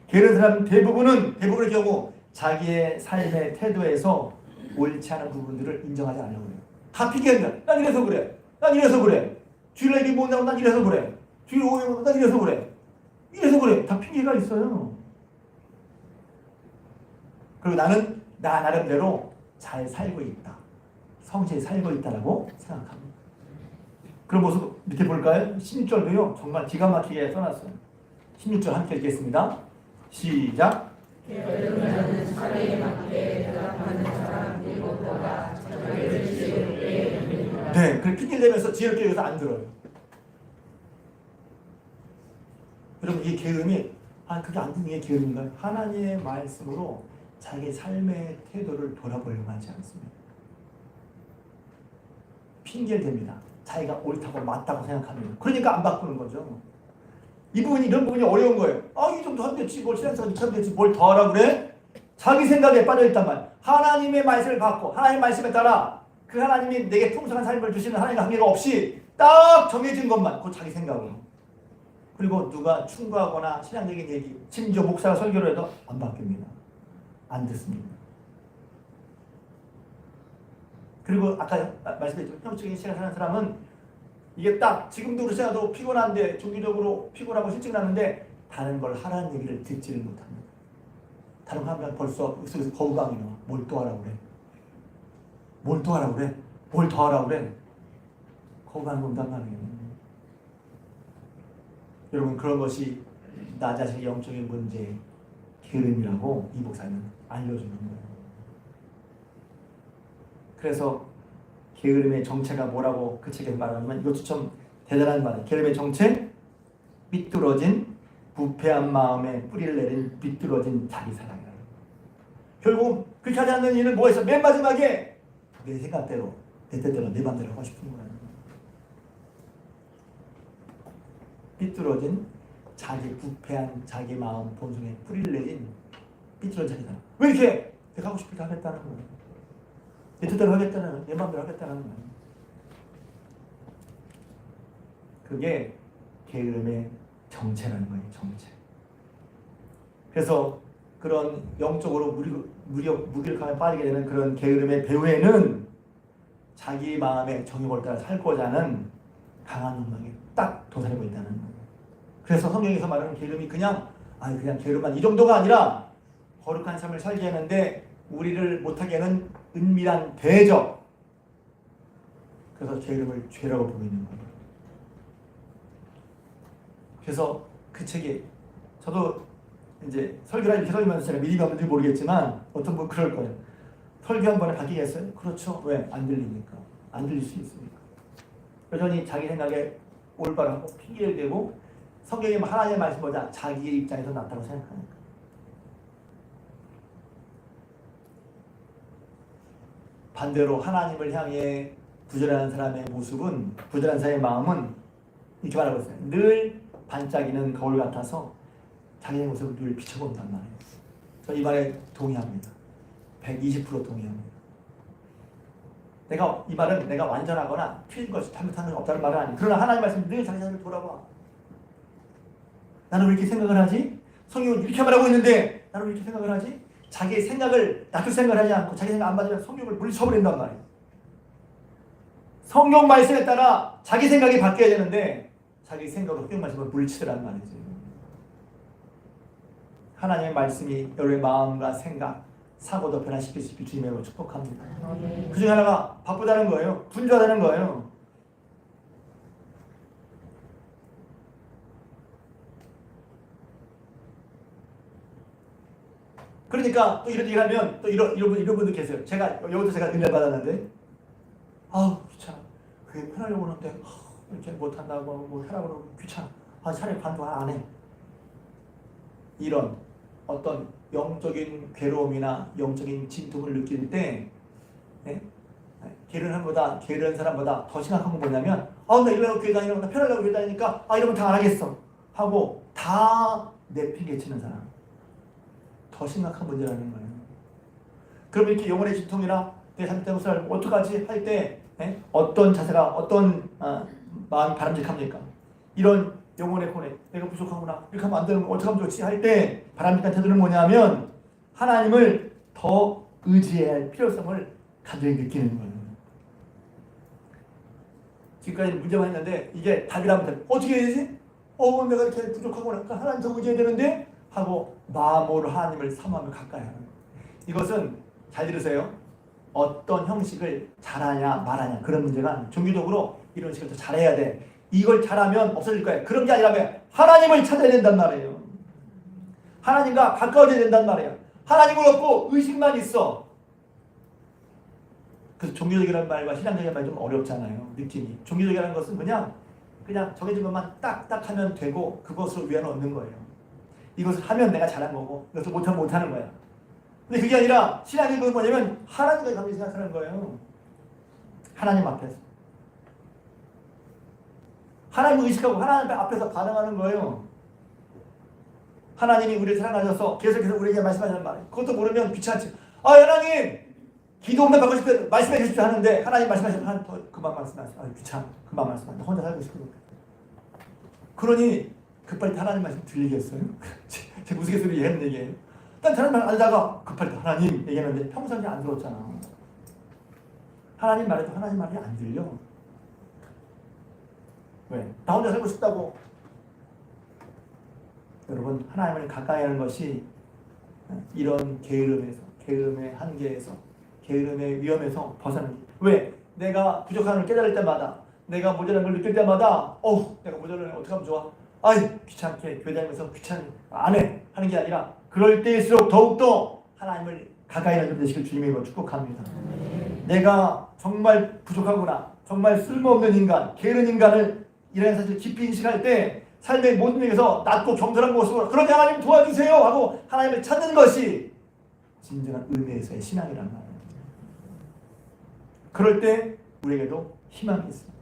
게으른 사람 대부분의 경우 자기의 삶의 태도에서 옳지 않은 부분들을 인정하지 않으려고 해요. 다 핑계입니다. 난 이래서 그래. 난 이래서 그래. 주일날 예배 못 나오면 난 이래서 그래. 주일 오후에 난 이래서 그래. 이래서 그래. 다 핑계가 있어요. 그리고 나는 나 나름대로 잘 살고 있다. 성실히 살고 있다라고 생각합니다. 그런 모습 밑에 볼까요? 16절도요. 정말 기가 막히게 써놨어요. 16절 함께 읽겠습니다. 시작. 게으르면 차례에 맞게 대답하는 사람 일곱보다 자기를 지혜롭게 네, 그 핑계를 대면서 지혜롭게 여기서 안 들어요. 여러분 이 게으름이 그게 안 듣는 게 게으름인가요? 하나님의 말씀으로 자기 삶의 태도를 돌아보려고 하지 않습니다. 핑계를 댑니다. 자기가 옳다고 맞다고 생각합니다. 그러니까 안 바꾸는 거죠. 이런 부분이 어려운 거예요. 이 정도 하면 됐지, 뭘 신앙생활 이렇게 하면 됐지, 뭘 더 하라 그래? 자기 생각에 빠져있단 말이에요. 하나님의 말씀을 받고 하나님의 말씀에 따라 그 하나님이 내게 풍성한 삶을 주시는 하나님의 한계가 없이 딱 정해진 것만 그 자기 생각으로. 그리고 누가 충고하거나 신앙적인 얘기, 심지어 목사가 설교를 해도 안 바뀝니다. 안 듣습니다. 그리고 아까 말씀드렸지만 형적인 신앙을 하는 사람은 이게 딱 지금도 그렇잖아도 피곤한데 종교적으로 피곤하고 실증 나는데 다른 걸 하라는 얘기를 듣지를 못합니다. 다른 거 하면 벌써 속에서 거부감이 나와. 뭘 또 하라고 그래? 뭘 또 하라고 그래? 뭘 더 하라고 그래? 거부감이 온단 말이에요. 여러분 그런 것이 나 자신의 영적인 문제 게으름이라고 이 목사는 알려주는 거예요. 그래서 게으름의 정체가 뭐라고 그 책에서 말하지만 이것도 좀 대단한 말이에요. 게으름의 정체, 삐뚤어진 부패한 마음에 뿌리를 내린 삐뚤어진 자기 사랑이에요. 결국 그렇게 하지 않는 일은 뭐가 있어? 맨 마지막에 내 생각대로, 내 뜻대로, 내 맘대로 하고 싶은 거예요. 삐뚤어진 자기 부패한 자기 마음 본성에 뿌리를 내린 삐뚤어진 자기 사랑. 왜 이렇게 내가 하고 싶을 때 하겠다는 거예요. 내 뜻대로 하겠다는, 내 마음대로 하겠다는 거예요. 그게 게으름의 정체라는 거예요. 정체. 그래서 그런 영적으로 무기력함에 빠지게 되는 그런 게으름의 배후에는 자기 마음의 정욕을 따라 살고자 하는 강한 욕망이 딱 도사리고 있다는 거예요. 그래서 성경에서 말하는 게으름이 그냥 게으름만 이 정도가 아니라 거룩한 삶을 살게 하는데 우리를 못하게 하는 은밀한 대적. 그래서 게으름을 죄라고 보고 있는 거예요. 그래서 그 책이 저도 이제 설교를 이렇게 설교하면서 제가 미리 봤는지 모르겠지만 어떤 분 그럴 거예요. 설교 한 번에 바뀌겠어요? 그렇죠. 왜? 안 들리니까. 안 들릴 수 있으니까. 여전히 자기 생각에 올바르고 핑계를 대고 성경의 하나님의 말씀보다 자기의 입장에서 낫다고 생각하니까. 반대로 하나님을 향해 부절하는 사람의 모습은, 부절한 사람의 마음은 이렇게 말하고 있어요. 늘 반짝이는 거울 같아서 자기의 모습을 늘 비춰본단 말이에요. 저 이 말에 동의합니다. 120% 동의합니다. 이 말은 내가 완전하거나 틀린 것이 잘못하는 것이 없다는 말은 아니에요. 그러나 하나님 말씀은 늘 자기 자신을 돌아봐. 나는 왜 이렇게 생각을 하지? 성경은 이렇게 말하고 있는데 나는 왜 이렇게 생각을 하지? 자기의 생각을 놔둘 생각을 하지 않고 자기 생각 안 맞으면 성경을 물리쳐버린단 말이에요. 성경 말씀에 따라 자기 생각이 바뀌어야 되는데 자기 생각으로 성경 말씀을 물리치더란 말이죠. 하나님의 말씀이 여러분의 마음과 생각, 사고도 변화시킬 수 있게 주님으로 축복합니다. 그 중에 하나가 바쁘다는 거예요. 분주하다는 거예요. 그러니까 또 이런 얘기를 하면 또 이런 분들 계세요. 여기서 제가 은혜를 받았는데 귀찮아. 그게 편하려고 하는데 이렇게 못한다고 뭐 하라고 그러고 귀찮아. 차라리 관도 안 해. 이런 어떤 영적인 괴로움이나 영적인 진통을 느낄 때 게으른 사람보다 더 심각한 건 뭐냐면 나 이러려고 교회 다니고 나 편하려고 교회 다니니까 이러면 다 안 하겠어 하고 다 내팽개치는 사람. 더 심각한 문제라는 거예요. 그럼 이렇게 영혼의 진통이나 내 잘못된 것을 어떡하지 할 때 어떤 자세가 어떤 마음이 바람직합니까? 이런 영혼의 고뇌, 내가 부족하구나, 이렇게 하면 안 되는 거 어떻게 하면 좋지 할 때 바람직한 태도는 뭐냐면 하나님을 더 의지해야 할 필요성을 간절히 느끼는 거예요. 지금까지 문제만 했는데 이게 답이라면 어떻게 해야 되지? 내가 이렇게 부족하구나, 그러니까 하나님 더 의지해야 되는데 하고 마음으로 하나님을 사모하며 가까이 하는 거예요. 이것은 잘 들으세요. 어떤 형식을 잘하냐 말하냐 그런 문제가 아니에요. 종교적으로 이런 식으로 더 잘해야 돼. 이걸 잘하면 없어질 거야. 그런 게 아니라 하나님을 찾아야 된단 말이에요. 하나님과 가까워져야 된단 말이에요. 하나님을 얻고 의식만 있어. 그래서 종교적이라는 말과 신앙적인 말이 좀 어렵잖아요. 느낌이. 종교적이라는 것은 그냥 정해진 것만 딱딱 하면 되고 그것으로 위안을 얻는 거예요. 이것을 하면 내가 잘한 거고 이것을 못하면 못하는 거야. 근데 그게 아니라 신앙이 그건 뭐냐면 하나님과 관계 생각하는 거예요. 하나님 앞에서. 하나님을 의식하고 하나님 앞에서 반응하는 거예요. 하나님이 우리를 사랑하셔서 계속해서 우리에게 말씀하시는 말. 그것도 모르면 귀찮지. 아 하나님 기도 응답 받고 싶어요. 말씀해 주십시오 하는데 하나님 말씀하시면 하나님 더 그만 말씀하세요. 아 귀찮아. 그만 말씀하세요. 혼자 살고 싶으니까. 그러니 급할 때 하나님 말씀 들리겠어요? 제 우스갯소리 하는 얘기예요. 난 다른 말 알다가 급할 때 하나님 얘기하는데 평소에 안 들었잖아. 하나님 말해도 하나님 말이 안 들려. 왜? 나 혼자 살고 싶다고. 여러분 하나님을 가까이 하는 것이 이런 게으름의 한계에서 게으름의 위험에서 벗어나는. 왜? 내가 부족함을 깨달을 때마다 내가 모자란 걸 느낄 때마다 내가 모자라네 어떻게 하면 좋아? 아이 귀찮게 교회 다니면서 귀찮게 안 해 하는 게 아니라 그럴 때일수록 더욱더 하나님을 가까이 하는 되시길 주님의 축복합니다. 내가 정말 부족하구나 정말 쓸모없는 인간 게으른 인간을 이라는 사실을 깊이 인식할 때 삶의 모든 면에서 낮고 겸손한 모습으로 그러니 하나님 도와주세요 하고 하나님을 찾는 것이 진정한 의미에서의 신앙이란 말이에요. 그럴 때 우리에게도 희망이 있습니다.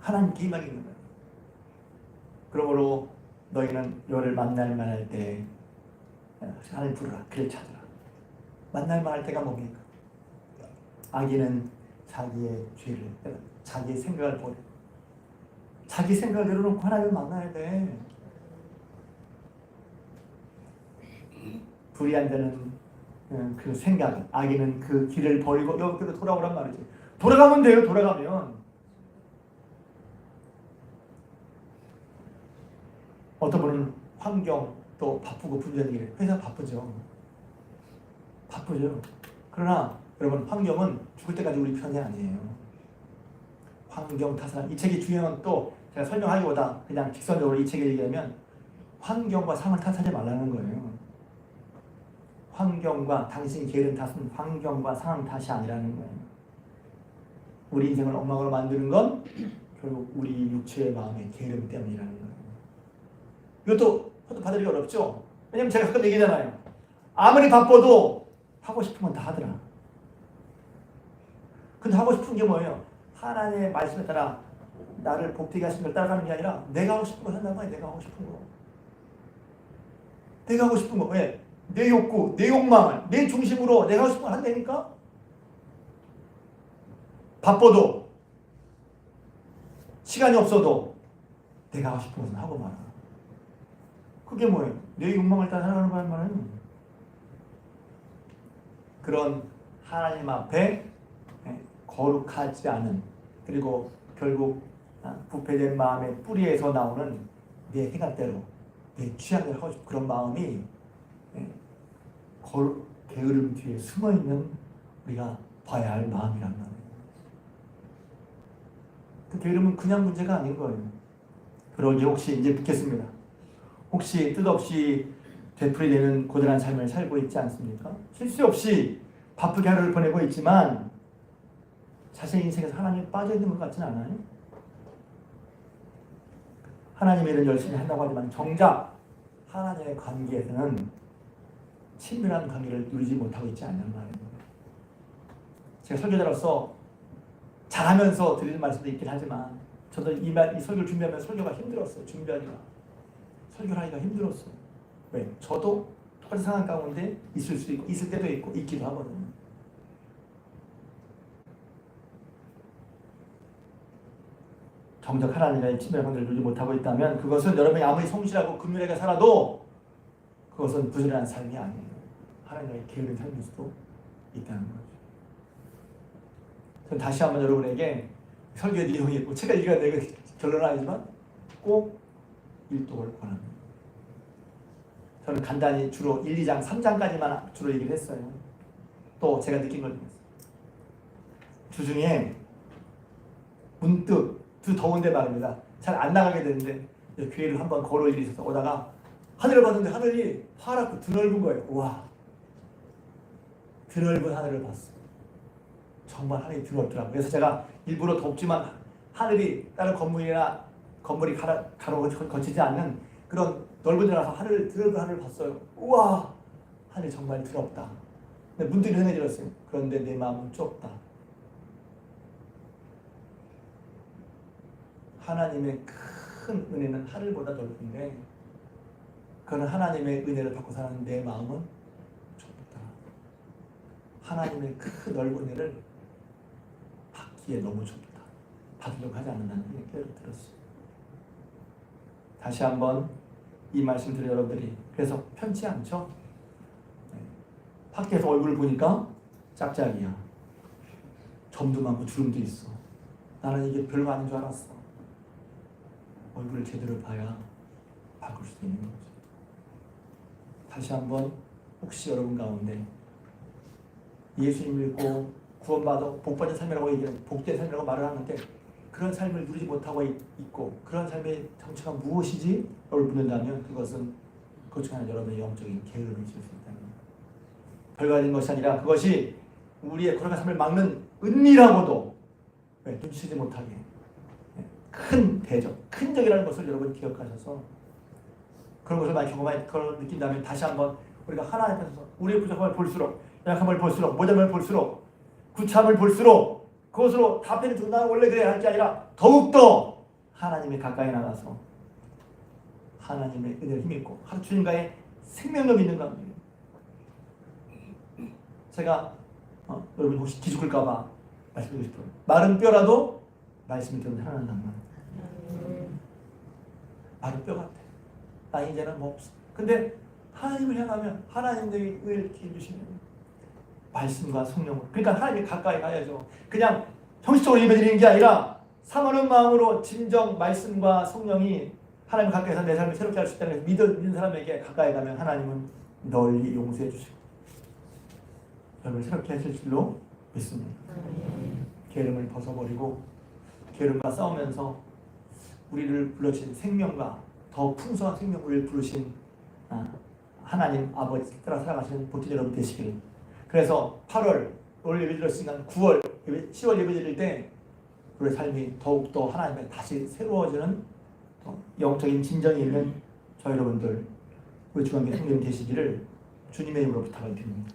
하나님께 희망이 있는 거예요. 그러므로 너희는 너를 만날 만할 때 하나님 부르라 그를 찾으라. 만날 만할 때가 뭡니까? 악인은 자기의 죄를 자기의 생각을 버려 자기 생각을 내려놓고 하나님을 만나야 돼. 불의한 자는 그 생각, 악인은 그 길을 버리고 여기로 돌아오란 말이지. 돌아가면 돼요. 돌아가면. 어떤 분은 환경 또 바쁘고 분주한 일, 회사 바쁘죠. 그러나 여러분 환경은 죽을 때까지 우리 편이 아니에요. 환경 탓은 이 책의 중요한 또 제가 설명하기보다 그냥 직선적으로 이 책을 얘기하면 환경과 상을 탓하지 말라는 거예요. 환경과 당신이 게으른 탓은 환경과 상황 탓이 아니라는 거예요. 우리 인생을 엉망으로 만드는 건 결국 우리 육체의 마음의 게으름 때문이라는 거예요. 이것도 받아들이기 어렵죠? 왜냐면 제가 가끔 얘기잖아요. 아무리 바빠도 하고 싶은 건 다 하더라. 근데 하고 싶은 게 뭐예요? 하나님의 말씀에 따라 나를 복되게 하신 걸 따라가는 게 아니라 내가 하고 싶은 걸 한다는 거예요. 내가 하고 싶은 거. 내가 하고 싶은 거. 왜? 내 욕구, 내 욕망을 내 중심으로 내가 하고 싶은 걸 한다니까? 바빠도 시간이 없어도 내가 하고 싶은 것은 하고 말아. 그게 뭐예요? 내 욕망을 따라 살아가는 거란 말은 그런 하나님 앞에 거룩하지 않은 그리고 결국 부패된 마음의 뿌리에서 나오는 내 생각대로 내 취향대로 하고 싶은 그런 마음이 게으름 뒤에 숨어있는 우리가 봐야 할 마음이란 말이에요. 그 게으름은 그냥 문제가 아닌 거예요. 그러니 혹시 이제 묻겠습니다. 혹시 뜻없이 되풀이되는 고단한 삶을 살고 있지 않습니까? 실수 없이 바쁘게 하루를 보내고 있지만 자신의 인생에서 하나님이 빠져있는 것 같지는 않아요? 하나님의 일을 열심히 한다고 하지만 정작 하나님의 관계에서는 친밀한 관계를 누리지 못하고 있지 않는 말이에요. 제가 설교자로서 잘하면서 드리는 말씀도 있긴 하지만 저도 이 설교를 준비하면 설교가 힘들었어요. 설교를 하기가 힘들었어요. 왜? 저도 똑같은 상황 가운데 있을 수 있고 있을 때도 있고 있기도 하거든요. 정작 하나님과의 친밀한 관계를 누리지 못하고 있다면 그것은 여러분이 아무리 성실하고 긍휼하게 살아도 그것은 부지런한 삶이 아니에요. 하나님과의 게으른 삶일 수도 있다는 거죠. 저는 다시 한번 여러분에게 설교의 내용이 있고 제가 읽어야 되고 결론은 아니지만 꼭 읽도록을 권합니다. 저는 간단히 주로 1, 2장, 3장까지만 주로 얘기를 했어요. 또 제가 느낀 걸 주중에 문득 더운데 말입니다. 잘 안 나가게 되는데 교회를 한번 걸을 일이 있어서 오다가 하늘을 봤는데 하늘이 파랗고 드넓은 거예요. 와, 드넓은 하늘을 봤어요. 정말 하늘이 드럽더라고요. 그래서 제가 일부러 덥지만 하늘이 다른 건물이 가로 거치지 않는 그런 넓은 데 가서 드넓은 하늘을 봤어요. 우와, 하늘이 정말 드럽다. 근데 문득 이런 생각이 들었어요. 그런데 내 마음은 좁다. 하나님의 큰 은혜는 하늘보다 넓은데 그는 하나님의 은혜를 받고 사는 내 마음은 좁다. 하나님의 큰 넓은 은혜를 받기에 너무 좁다. 받으려고 하지 않는다는 얘기를 들었어요. 다시 한번 이 말씀 들은 여러분들이 그래서 편치 않죠? 밖에서 얼굴을 보니까 짝짝이야. 점도 많고 주름도 있어. 나는 이게 별거 아닌 줄 알았어. 얼굴을 제대로 봐야 바꿀 수 있는 거죠. 다시 한번 혹시 여러분 가운데 예수님 믿고 구원받아 복받은 삶이라고 얘기하는 복된 삶이라고 말을 하는데 그런 삶을 누리지 못하고 있고 그런 삶의 정체가 무엇이지? 라고 묻는다면 그것은 그것 중 하나 여러분의 영적인 게으름이 있을 수 있다는 겁니다. 별가진 것이 아니라 그것이 우리의 거룩한 삶을 막는 은밀하고도 눈치채지 못하게 큰 대적, 큰 적이라는 것을 여러분 기억하셔서 그런 것을 많이 경험하고 그걸 느낀다면 다시 한번 우리가 하나님 앞에서 우리의 부족함을 볼수록 연약함을 볼수록 모자함을 볼수록 구참을 볼수록 그것으로 답변이 준다는 원래 그래야 할 게 아니라 더욱더 하나님이 가까이 나가서 하나님의 은혜를 힘입고 주님과의 생명력 있는 관계. 제가 여러분 혹시 기죽을까 봐 말씀드리고 싶어요. 마른 뼈라도 말씀이 들으면 살아난단 말이에요. 마른 뼈 같아. 나 이제는 뭐 없어. 근데 하나님을 향하면 하나님의 은혜를 주시면 말씀과 성령으로 그러니까 하나님이 가까이 가야죠. 그냥 형식적으로 예배드리는 게 아니라 사모하는 마음으로 진정 말씀과 성령이 하나님 가까이서 내 삶을 새롭게 할 수 있다는 믿는 사람에게 가까이 가면 하나님은 널리 용서해 주시고 여러분을 새롭게 하실 줄로 믿습니다. 게으름을 벗어버리고 게으름과 싸우면서 우리를 불러주신 생명과 더 풍성한 생명을 부르신 하나님 아버지 따라 살아가시는 복된 여러분 되시길. 그래서 8월 올 예배 드렸으니까 9월 10월 예배 드릴 때 우리의 삶이 더욱더 하나님의 다시 새로워지는 영적인 진정이 있는 저 여러분들 우리 중앙교회 성도님 되시기를 주님의 이름으로 부탁을 드립니다.